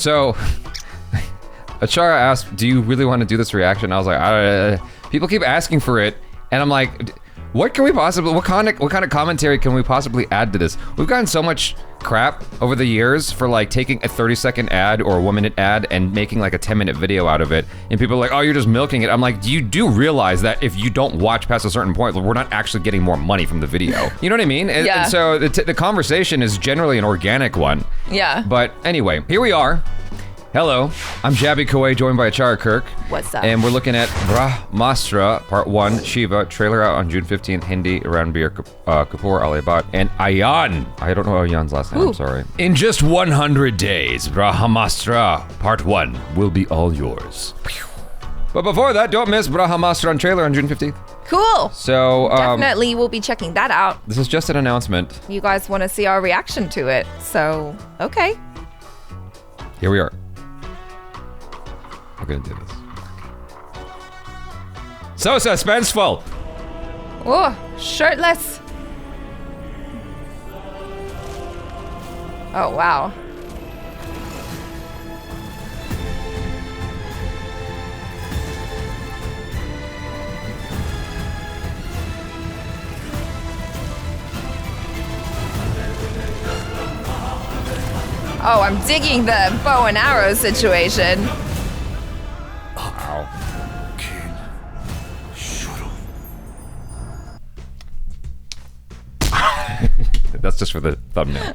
So, Achara asked, do you really want to do this reaction? I was like, people keep asking for it, and I'm like, what kind of commentary can we possibly add to this? We've gotten so much crap over the years for like taking a 30-second ad or a 1-minute ad and making like a 10-minute video out of it, and people are like, oh, you're just milking it. I'm like, you do realize that if you don't watch past a certain point, we're not actually getting more money from the video. You know what I mean? And so the conversation is generally an organic one. Yeah. But anyway, here we are. Hello, I'm Jaby KOAY, joined by ACHARA KIRK. What's up? And we're looking at Brahmastra Part 1, Shiva, trailer out on June 15th, Hindi, Ranbir, Kapoor, Alia, Bhatt, and Ayan. I don't know Ayan's last name, I'm sorry. In just 100 days, Brahmastra Part 1 will be all yours. But before that, don't miss Brahmastra on trailer on June 15th. Cool. So, definitely we'll be checking that out. This is just an announcement. You guys want to see our reaction to it, so, okay. Here we are. We're gonna do this. So suspenseful! Oh, shirtless. Oh, wow. Oh, I'm digging the bow and arrow situation. That's just for the thumbnail.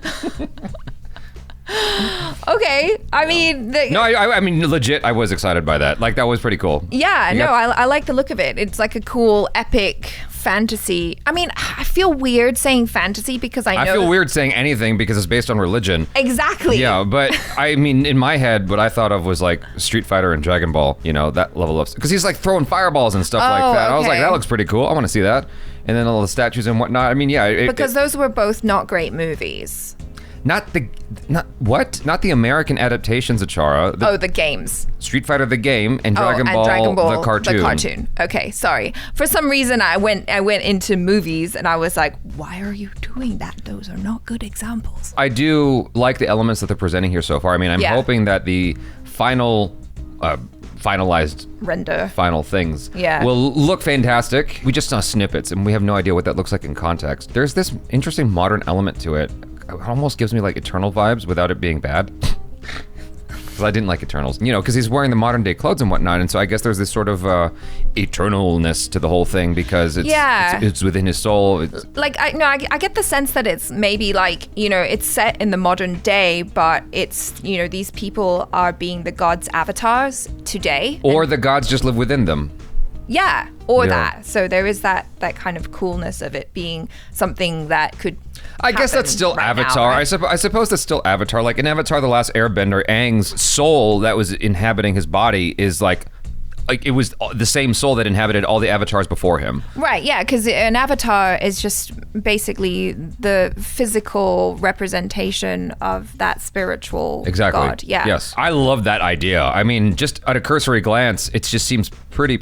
Okay, I mean... I mean, legit, I was excited by that. Like, that was pretty cool. Yeah, I like the look of it. It's like a cool, epic fantasy. I mean, I feel weird saying fantasy because I know... I feel weird saying anything because it's based on religion. Exactly. Yeah, but I mean, in my head, what I thought of was like Street Fighter and Dragon Ball, you know, that level of... Because he's like throwing fireballs and stuff like that. Okay. I was like, that looks pretty cool. I want to see that. And then all the statues and whatnot. I mean, yeah. Because those were both not great movies. Not the American adaptations, ACHARA. The games. Street Fighter the game and Dragon Ball the cartoon. The cartoon. Okay, sorry. For some reason, I went into movies and I was like, why are you doing that? Those are not good examples. I do like the elements that they're presenting here so far. I mean, I'm hoping that the finalized render final things will look fantastic. We just saw snippets and we have no idea what that looks like in context. There's this interesting modern element to it. It almost gives me like Eternal vibes without it being bad. Because I didn't like Eternals, you know, because he's wearing the modern day clothes and whatnot, and so I guess there's this sort of eternalness to the whole thing because it's within his soul. I get the sense that it's maybe like, you know, it's set in the modern day, but it's, you know, these people are being the gods' avatars today. Or the gods just live within them. Yeah, or that. So there is that kind of coolness of it being something that could I guess that's still right Avatar. Now, right? I suppose that's still Avatar. Like in Avatar The Last Airbender, Aang's soul that was inhabiting his body is like it was the same soul that inhabited all the avatars before him. Right, yeah, because an avatar is just basically the physical representation of that spiritual god. Yeah. Yes, I love that idea. I mean, just at a cursory glance, it just seems pretty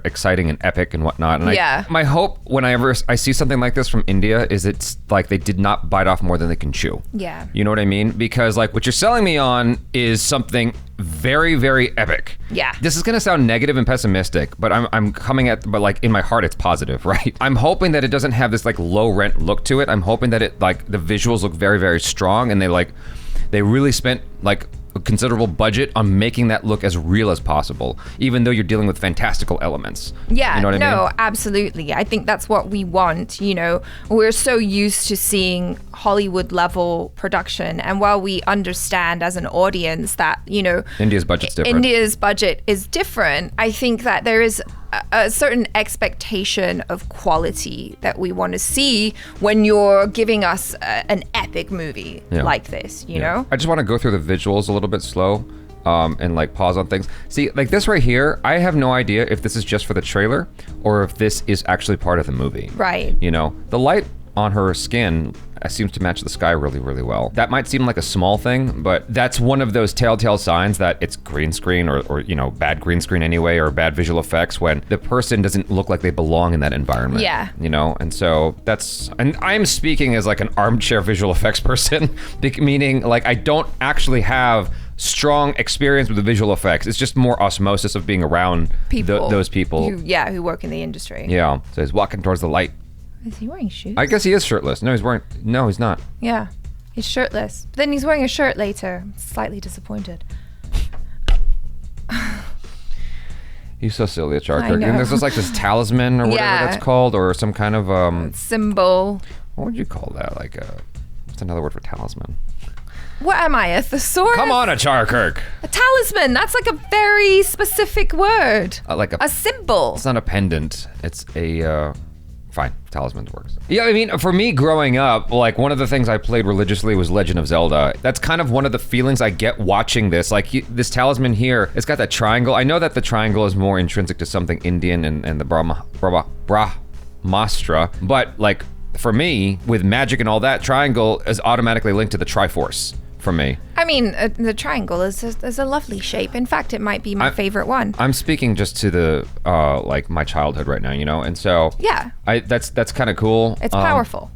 exciting and epic and whatnot. And my hope whenever I see something like this from India is it's like they did not bite off more than they can chew. Yeah. You know what I mean? Because like what you're selling me on is something very, very epic. Yeah. This is gonna sound negative and pessimistic, but I'm coming at, but like in my heart, it's positive, right? I'm hoping that it doesn't have this like low rent look to it. I'm hoping that it like the visuals look very, very strong, and they really spent like a considerable budget on making that look as real as possible, even though you're dealing with fantastical elements. Yeah, you know what I mean? Absolutely. I think that's what we want, you know. We're so used to seeing Hollywood level production, and while we understand as an audience that, you know, India's budget is different, I think that there is a certain expectation of quality that we want to see when you're giving us an epic movie like this, you know? I just want to go through the visuals a little bit slow and like pause on things. See, like this right here, I have no idea if this is just for the trailer or if this is actually part of the movie. Right. You know, the light on her skin seems to match the sky really, really well. That might seem like a small thing, but that's one of those telltale signs that it's green screen or you know, bad green screen anyway, or bad visual effects when the person doesn't look like they belong in that environment. Yeah. You know, and so and I'm speaking as like an armchair visual effects person, meaning like I don't actually have strong experience with the visual effects. It's just more osmosis of being around those people. Who work in the industry. Yeah. So he's walking towards the light. Is he wearing shoes? I guess he is shirtless. No, he's not. Yeah. He's shirtless. But then he's wearing a shirt later. I'm slightly disappointed. He's so silly, ACHARA KIRK. And there's just like this talisman or whatever that's called, or some kind of symbol. What would you call that? Like what's another word for talisman? What am I, a thesaurus? Come on, ACHARA KIRK. A talisman. That's like a very specific word. Like a symbol. It's not a pendant. It's a fine. Talisman works. Yeah, I mean, for me growing up, like one of the things I played religiously was Legend of Zelda. That's kind of one of the feelings I get watching this. Like this talisman here, it's got that triangle. I know that the triangle is more intrinsic to something Indian and the Brahmastra, but like for me, with magic and all that, triangle is automatically linked to the Triforce. For me. I mean, the triangle is a lovely shape. In fact, it might be my favorite one. I'm speaking just to the like my childhood right now, you know, and so yeah, that's kind of cool. It's powerful.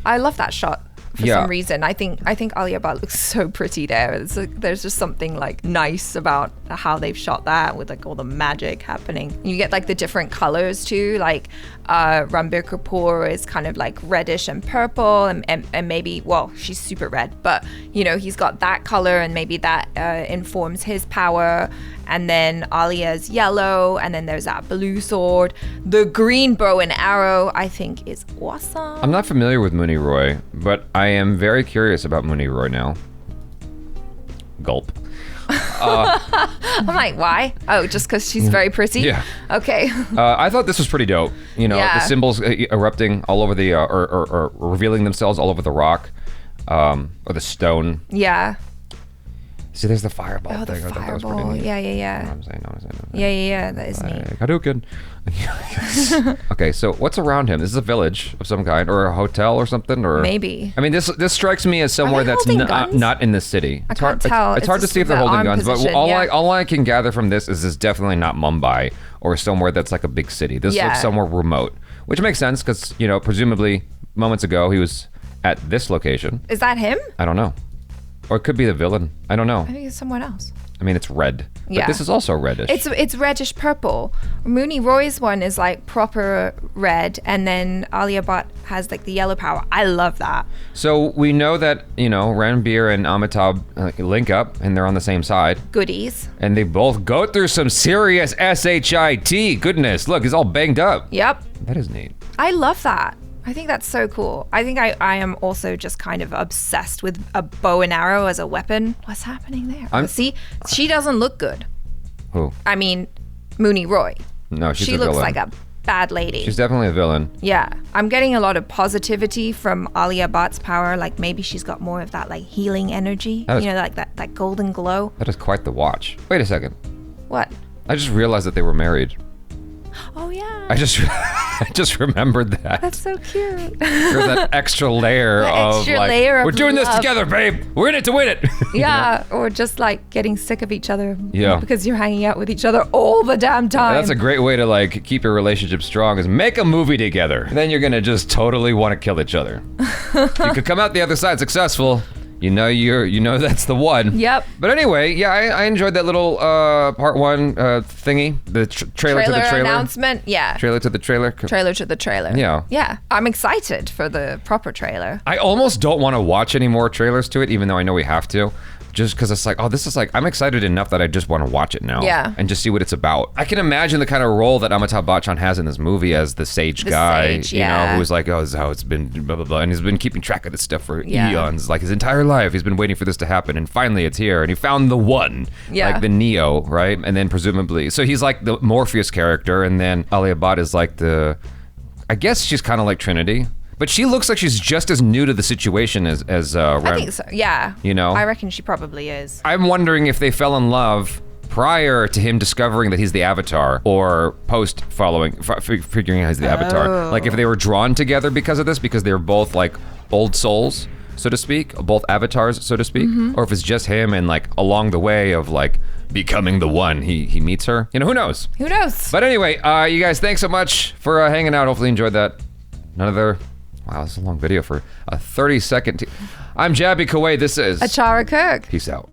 I love that shot for some reason. I think Alia Bhatt looks so pretty there. There's just something like nice about how they've shot that with like all the magic happening. You get like the different colors too. Like Ranbir Kapoor is kind of like reddish and purple, and maybe, well, she's super red, but you know, he's got that color, and maybe that informs his power. And then Alia's yellow, and then there's that blue sword. The green bow and arrow, I think, is awesome. I'm not familiar with Mooney Roy, but I am very curious about Mooney Roy now. Gulp. I'm like, why? Oh, just because she's very pretty? Yeah. Okay. I thought this was pretty dope. You know, the symbols erupting all over the, or revealing themselves all over the rock, or the stone. Yeah. See, there's the fireball thing. I thought that was fireball. pretty neat. Yeah. You know what I'm saying? Yeah, that is neat. Hadouken. Okay, so what's around him? This is a village of some kind, or a hotel or something, or maybe. I mean, this strikes me as somewhere that's not in the city. I can't tell. It's hard to see if they're holding guns, but all I can gather from this is definitely not Mumbai or somewhere that's like a big city. This looks somewhere remote, which makes sense because, you know, presumably moments ago he was at this location. Is that him? I don't know. Or it could be the villain. I don't know. I think it's someone else. I mean, it's red. But this is also reddish. It's reddish purple. Mooney Roy's one is like proper red, and then Alia Bhatt has like the yellow power. I love that. So we know that, you know, Ranbir and Amitabh link up, and they're on the same side. Goodies. And they both go through some serious SHIT. Goodness, look, he's all banged up. Yep. That is neat. I love that. I think that's so cool. I think I am also just kind of obsessed with a bow and arrow as a weapon. What's happening there? See, she doesn't look good. Who? I mean, Mooney Roy. No, she looks like a bad lady. She's definitely a villain. Yeah. I'm getting a lot of positivity from Alia Bhatt's power. Like maybe she's got more of that like healing energy. You know, like that golden glow. That is quite the watch. Wait a second. What? I just realized that they were married. Oh yeah. I just remembered that. That's so cute. There's that extra layer of we're doing this together, babe. We're in it to win it. Yeah, or just like getting sick of each other. Yeah. Because you're hanging out with each other all the damn time. That's a great way to like keep your relationship strong, is make a movie together. Then you're gonna just totally want to kill each other. You could come out the other side successful. You know that's the one. Yep. But anyway, yeah, I enjoyed that little part one thingy, the trailer to the trailer announcement. Yeah. Trailer to the trailer. Trailer to the trailer. Yeah. Yeah. I'm excited for the proper trailer. I almost don't want to watch any more trailers to it, even though I know we have to. Just because it's like, oh, this is like, I'm excited enough that I just want to watch it now. Yeah. And just see what it's about. I can imagine the kind of role that Amitabh Bachchan has in this movie as the sage guy, you know, who's like, oh, this is how it's been, blah, blah, blah. And he's been keeping track of this stuff for eons. Like his entire life, he's been waiting for this to happen. And finally it's here. And he found the one, like the Neo, right? And then presumably, so he's like the Morpheus character. And then Alia Bhatt is like the, I guess she's kind of like Trinity. But she looks like she's just as new to the situation as I think so. Yeah. You know? I reckon she probably is. I'm wondering if they fell in love prior to him discovering that he's the Avatar, or post figuring out he's the Avatar. Like if they were drawn together because of this, because they're both like old souls, so to speak, both avatars, so to speak, or if it's just him and like along the way of like becoming the one, he meets her. You know, who knows? Who knows? But anyway, you guys, thanks so much for hanging out. Hopefully you enjoyed that. Wow, this is a long video for a 30-second. I'm Jaby KOAY. This is ACHARA KIRK. Peace out.